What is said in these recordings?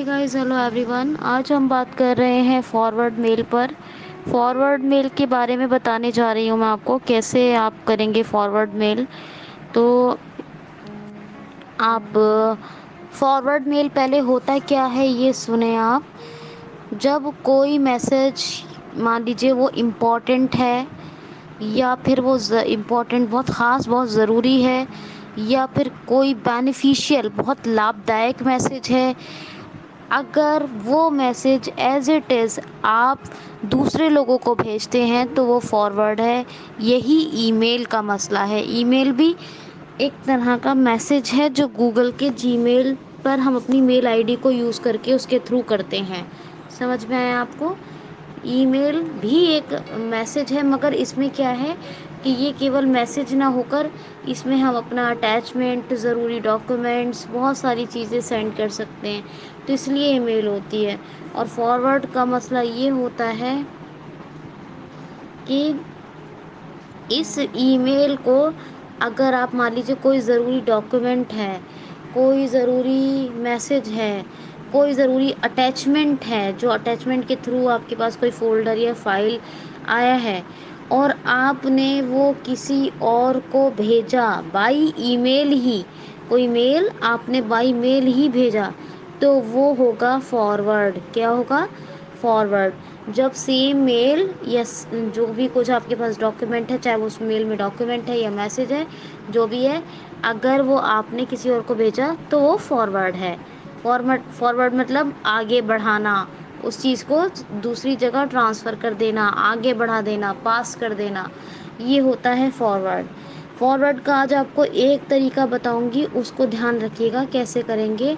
Hey guys, hello everyone. आज हम बात कर रहे हैं फॉरवर्ड मेल पर। फॉरवर्ड मेल के बारे में बताने जा रही हूँ मैं आपको, कैसे आप करेंगे फॉरवर्ड मेल। तो आप फॉरवर्ड मेल पहले होता क्या है ये सुने आप। जब कोई मैसेज, मान लीजिए वो इम्पोर्टेंट है, या फिर वो इम्पोर्टेंट बहुत ख़ास बहुत ज़रूरी है, या फिर कोई बेनिफिशियल बहुत लाभदायक मैसेज है, अगर वो मैसेज एज इट इज़ आप दूसरे लोगों को भेजते हैं तो वो फॉरवर्ड है। यही ईमेल का मसला है। ईमेल भी एक तरह का मैसेज है जो गूगल के जीमेल पर हम अपनी मेल आईडी को यूज़ करके उसके थ्रू करते हैं। समझ में आया आपको? ईमेल भी एक मैसेज है, मगर इसमें क्या है कि ये केवल मैसेज ना होकर इसमें हम अपना अटैचमेंट, ज़रूरी डॉक्यूमेंट्स, बहुत सारी चीज़ें सेंड कर सकते हैं, तो इसलिए ईमेल होती है। और फॉरवर्ड का मसला ये होता है कि इस ईमेल को अगर आप मान लीजिए कोई ज़रूरी डॉक्यूमेंट है, कोई ज़रूरी मैसेज है, कोई ज़रूरी अटैचमेंट है, जो अटैचमेंट के थ्रू आपके पास कोई फ़ोल्डर या फाइल आया है और आपने वो किसी और को भेजा बाई ईमेल ही, कोई मेल आपने बाई मेल ही भेजा, तो वो होगा फॉरवर्ड। क्या होगा? फॉरवर्ड। जब सेम मेल या जो भी कुछ आपके पास डॉक्यूमेंट है, चाहे वो उस मेल में डॉक्यूमेंट है या मैसेज है, जो भी है, अगर वो आपने किसी और को भेजा तो वो फॉरवर्ड है। फॉरवर्ड मतलब आगे बढ़ाना, उस चीज़ को दूसरी जगह ट्रांसफ़र कर देना, आगे बढ़ा देना, पास कर देना, ये होता है फॉरवर्ड। फॉरवर्ड का आज आपको एक तरीका बताऊंगी, उसको ध्यान रखिएगा कैसे करेंगे।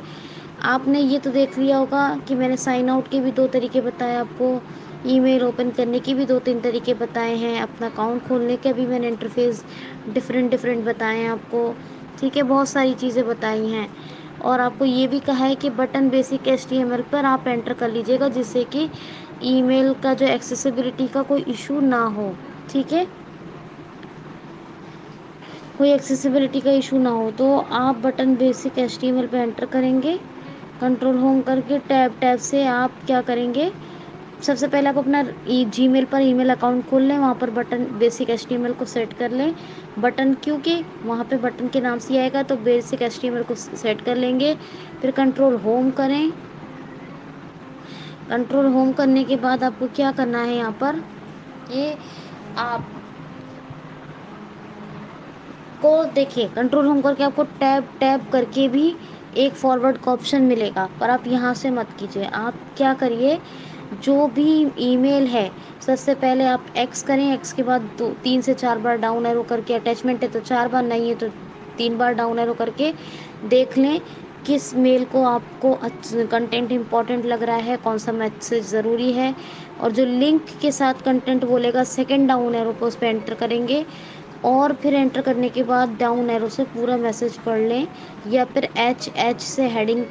आपने ये तो देख लिया होगा कि मैंने साइन आउट के भी 2 तरीके बताए आपको, ईमेल ओपन करने के भी 2-3 तरीके बताए हैं, अपना अकाउंट खोलने के भी मैंने इंटरफेस डिफरेंट बताए हैं आपको। ठीक है, बहुत सारी चीज़ें बताई हैं। और आपको ये भी कहा है कि बटन बेसिक एचटीएमएल पर आप एंटर कर लीजिएगा, जिससे कि ईमेल का जो एक्सेसिबिलिटी का कोई इशू ना हो। ठीक है, कोई एक्सेसिबिलिटी का इशू ना हो, तो आप बटन बेसिक एचटीएमएल पे एंटर करेंगे। कंट्रोल होम करके टैब टैब से आप क्या करेंगे, सबसे पहले आप अपना जीमेल पर ईमेल अकाउंट खोल लें, वहाँ पर बटन बेसिक एचटीएमएल को सेट कर लें। बटन क्योंकि वहाँ पे बटन के नाम से आएगा, तो बेसिक एचटीएमएल को सेट कर लेंगे। फिर कंट्रोल होम करें। कंट्रोल होम करने के बाद आपको क्या करना है, यहाँ पर ये आप को देखिए, कंट्रोल होम करके आपको टैब टैब करके भी एक फॉरवर्ड का ऑप्शन मिलेगा, पर आप यहाँ से मत कीजिए। आप क्या करिए, जो भी ईमेल है, सबसे पहले आप एक्स करें, एक्स के बाद 3 से 4 बार डाउन एरो करके, अटैचमेंट है तो 4 बार, नहीं है तो 3 बार डाउन एरो करके देख लें किस मेल को आपको कंटेंट इंपॉर्टेंट लग रहा है, कौन सा मैसेज ज़रूरी है। और जो लिंक के साथ कंटेंट बोलेगा, सेकेंड डाउन एरो पर उस पर एंटर करेंगे, और फिर एंटर करने के बाद डाउन एरो से पूरा मैसेज पढ़ लें, या फिर एच एच से हेडिंग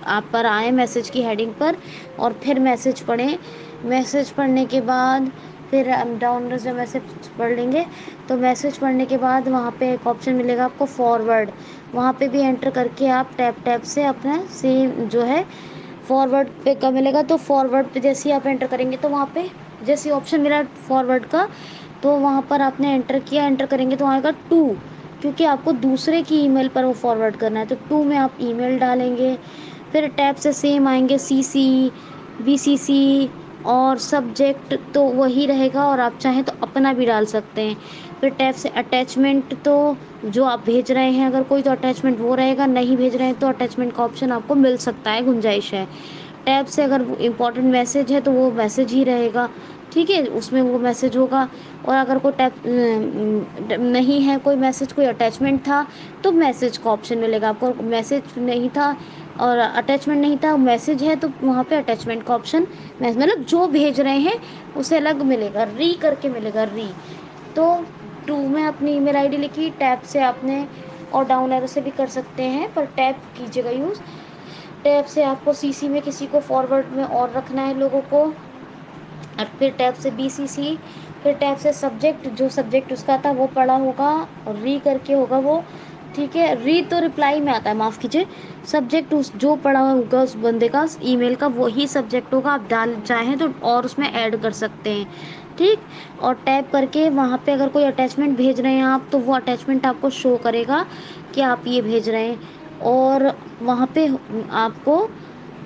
आप पर आए मैसेज की हेडिंग पर, और फिर मैसेज पढ़ें। मैसेज पढ़ने के बाद फिर डाउन एरो से मैसेज पढ़ लेंगे, तो मैसेज पढ़ने के बाद वहाँ पे एक ऑप्शन मिलेगा आपको फॉरवर्ड, वहाँ पे भी एंटर करके आप टैप टैप से अपना सेम जो है फॉरवर्ड पे का मिलेगा, तो फॉरवर्ड पे जैसे ही आप एंटर करेंगे तो वहाँ पे जैसे ऑप्शन मिला फॉरवर्ड का, तो वहाँ पर आपने एंटर किया, एंटर करेंगे तो आएगा टू, क्योंकि आपको दूसरे की ईमेल पर वो फॉरवर्ड करना है, तो टू में आप ईमेल डालेंगे। फिर टैब से सेम आएंगे सीसी, बीसीसी और सब्जेक्ट, तो वही रहेगा, और आप चाहें तो अपना भी डाल सकते हैं। फिर टैब से अटैचमेंट, तो जो आप भेज रहे हैं अगर कोई, तो अटैचमेंट वो रहेगा, नहीं भेज रहे हैं तो अटैचमेंट का ऑप्शन आपको मिल सकता है, गुंजाइश है। टैब से अगर इम्पोर्टेंट मैसेज है तो वो मैसेज ही रहेगा, ठीक है, उसमें वो मैसेज होगा। और अगर कोई टैब नहीं है, कोई मैसेज, कोई अटैचमेंट था, तो मैसेज का ऑप्शन मिलेगा आपको। मैसेज नहीं था और अटैचमेंट नहीं था, मैसेज है, तो वहाँ पे अटैचमेंट का ऑप्शन, मतलब जो भेज रहे हैं उसे अलग मिलेगा, री करके मिलेगा, री। तो टू में अपनी ईमेल आईडी लिखी, टैब से आपने, और डाउन एरो से भी कर सकते हैं, पर टैब कीजिएगा यूज़। टैब से आपको सीसी में किसी को फॉरवर्ड में और रखना है लोगों को, और फिर टैब से बीसीसी, फिर टैब से सब्जेक्ट, जो सब्जेक्ट उसका था वो पढ़ा होगा और री करके होगा वो, ठीक है, रीड तो रिप्लाई में आता है, माफ़ कीजिए। सब्जेक्ट उस जो पढ़ा होगा उस बंदे का ईमेल का वही सब्जेक्ट होगा, आप डाल चाहें तो और उसमें ऐड कर सकते हैं। ठीक, और टैप करके वहाँ पे अगर कोई अटैचमेंट भेज रहे हैं आप, तो वो अटैचमेंट आपको शो करेगा कि आप ये भेज रहे हैं, और वहाँ पे आपको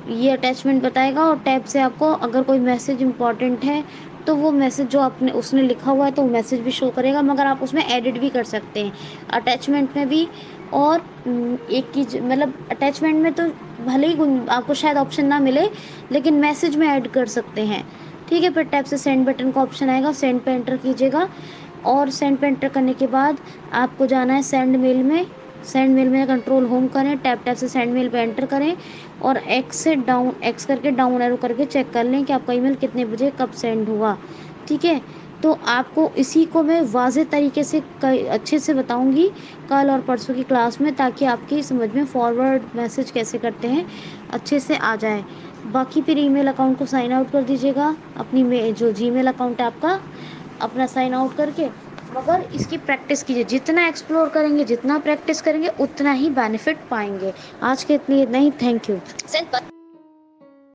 ये अटैचमेंट बताएगा, और टैब से आपको अगर कोई मैसेज इंपॉर्टेंट है तो वो मैसेज जो आपने उसने लिखा हुआ है तो वो मैसेज भी शो करेगा, मगर आप उसमें एडिट भी कर सकते हैं अटैचमेंट में भी। और एक चीज मतलब अटैचमेंट में तो भले ही आपको शायद ऑप्शन ना मिले, लेकिन मैसेज में ऐड कर सकते हैं। ठीक है, फिर टैब से सेंड बटन का ऑप्शन आएगा, सेंड पे एंटर कीजिएगा, और सेंड पे एंटर करने के बाद आपको जाना है सेंड मेल में। सेंड मेल में कंट्रोल होम करें, टैप टैप से सेंड मेल पे एंटर करें, और एक्स से डाउन, एक्स करके डाउन एरो करके चेक कर लें कि आपका ईमेल कितने बजे कब सेंड हुआ। ठीक है, तो आपको इसी को मैं वाज़ेह तरीके से अच्छे से बताऊंगी कल और परसों की क्लास में, ताकि आपकी समझ में फॉरवर्ड मैसेज कैसे करते हैं अच्छे से आ जाए। बाकी फिर ईमेल अकाउंट को साइन आउट कर दीजिएगा, अपनी जो जीमेल अकाउंट है आपका, अपना साइन आउट करके। मगर इसकी प्रैक्टिस कीजिए, जितना एक्सप्लोर करेंगे, जितना प्रैक्टिस करेंगे, उतना ही बेनिफिट पाएंगे। आज के लिए इतना ही, थैंक यू।